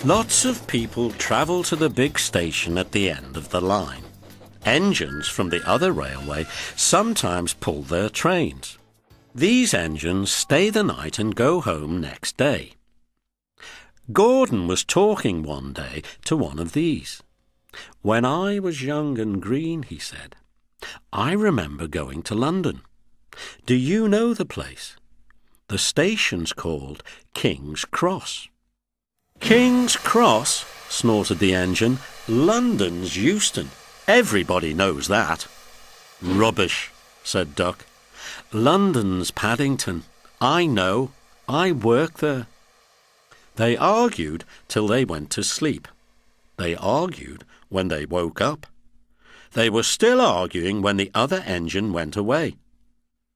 Lots of people travel to the big station at the end of the line. Engines from the other railway sometimes pull their trains. These engines stay the night and go home next day. Gordon was talking one day to one of these. "When I was young and green," he said, "I remember going to London. Do you know the place? The station's called King's Cross." "King's Cross?" snorted the engine. "London's Euston. Everybody knows that." "Rubbish," said Duck. "London's Paddington. I know. I work there." They argued till they went to sleep. They argued when they woke up. They were still arguing when the other engine went away.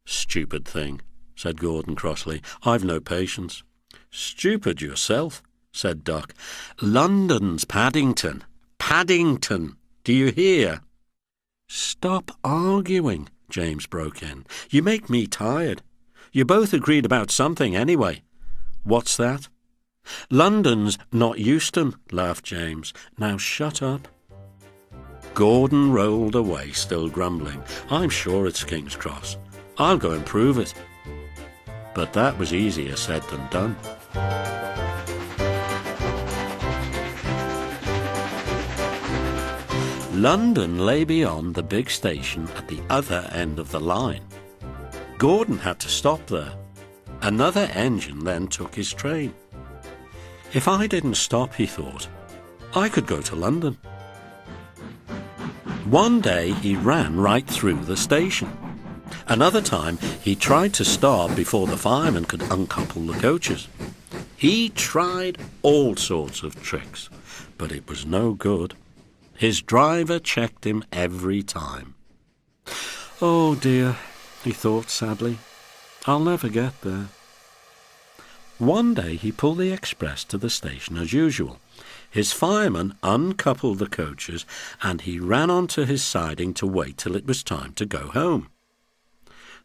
"Stupid thing," said Gordon crossly. "I've no patience." "Stupid yourself," said Duck. "London's Paddington. Paddington. Do you hear?" "Stop arguing," James broke in. "You make me tired. You both agreed about something anyway." "What's that?" "London's not Euston," laughed James. "Now shut up." Gordon rolled away, still grumbling. "I'm sure it's King's Cross. I'll go and prove it." But that was easier said than done. London lay beyond the big station at the other end of the line. Gordon had to stop there. Another engine then took his train. "If I didn't stop," he thought, "I could go to London." One day he ran right through the station. Another time he tried to stop before the fireman could uncouple the coaches. He tried all sorts of tricks, but it was no good. His driver checked him every time. "Oh dear," he thought sadly, "I'll never get there." One day he pulled the express to the station as usual. His fireman uncoupled the coaches and he ran onto his siding to wait till it was time to go home.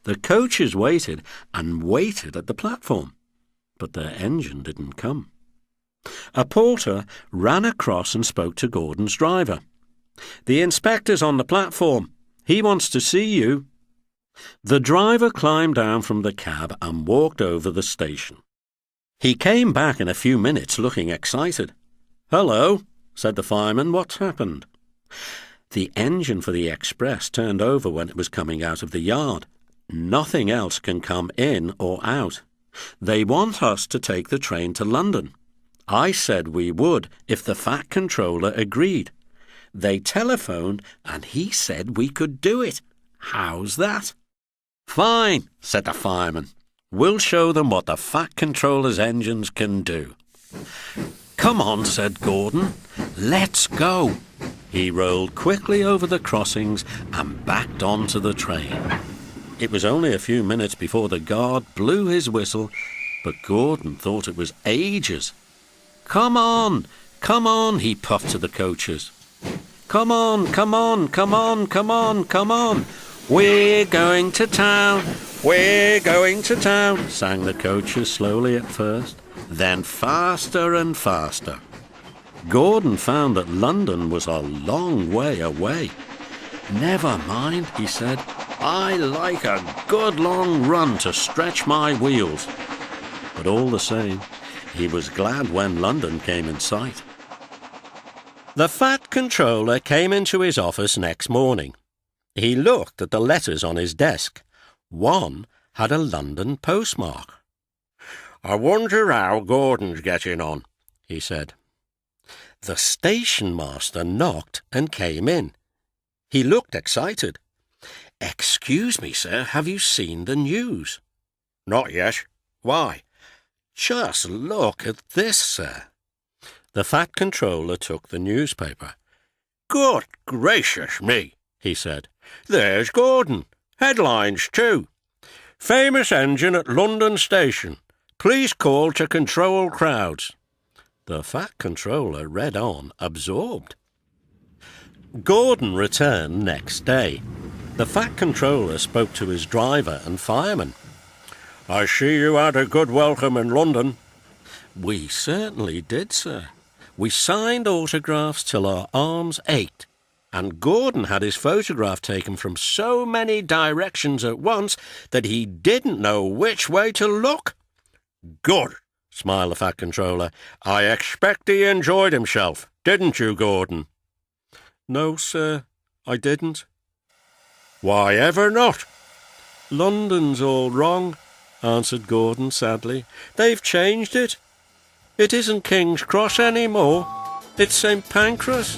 The coaches waited and waited at the platform, but their engine didn't come. A porter ran across and spoke to Gordon's driver. "The inspector's on the platform. He wants to see you." The driver climbed down from the cab and walked over the station. He came back in a few minutes looking excited. "Hello," said the fireman. "What's happened?" "The engine for the express turned over when it was coming out of the yard. Nothing else can come in or out. They want us to take the train to London. I said we would if the Fat Controller agreed. They telephoned and he said we could do it. How's that?" "Fine," said the fireman. "We'll show them what the Fat Controller's engines can do." "Come on," said Gordon. "Let's go." He rolled quickly over the crossings and backed onto the train. It was only a few minutes before the guard blew his whistle, but Gordon thought it was ages. "Come on, come on," he puffed to the coaches. "Come on, come on, come on, come on, come on. We're going to town, we're going to town," sang the coaches slowly at first, then faster and faster. Gordon found that London was a long way away. "Never mind," he said. "I like a good long run to stretch my wheels." But all the same, he was glad when London came in sight. The Fat Controller came into his office next morning. He looked at the letters on his desk. One had a London postmark. "I wonder how Gordon's getting on," he said. The station master knocked and came in. He looked excited. "Excuse me, sir, have you seen the news?" "Not yet. Why?" "Just look at this, sir." The Fat Controller took the newspaper. "Good gracious me," he said. "There's Gordon. Headlines, too. Famous engine at London Station. Please call to control crowds." The Fat Controller read on, absorbed. Gordon returned next day. The Fat Controller spoke to his driver and fireman. "I see you had a good welcome in London." "We certainly did, sir. We signed autographs till our arms ached, and Gordon had his photograph taken from so many directions at once that he didn't know which way to look. "Good," smiled the Fat Controller. "I expect he enjoyed himself, didn't you, Gordon?" "No, sir, I didn't." "Why ever not?" "London's all wrong," answered Gordon sadly. "They've changed it. It isn't King's Cross any more. It's St. Pancras."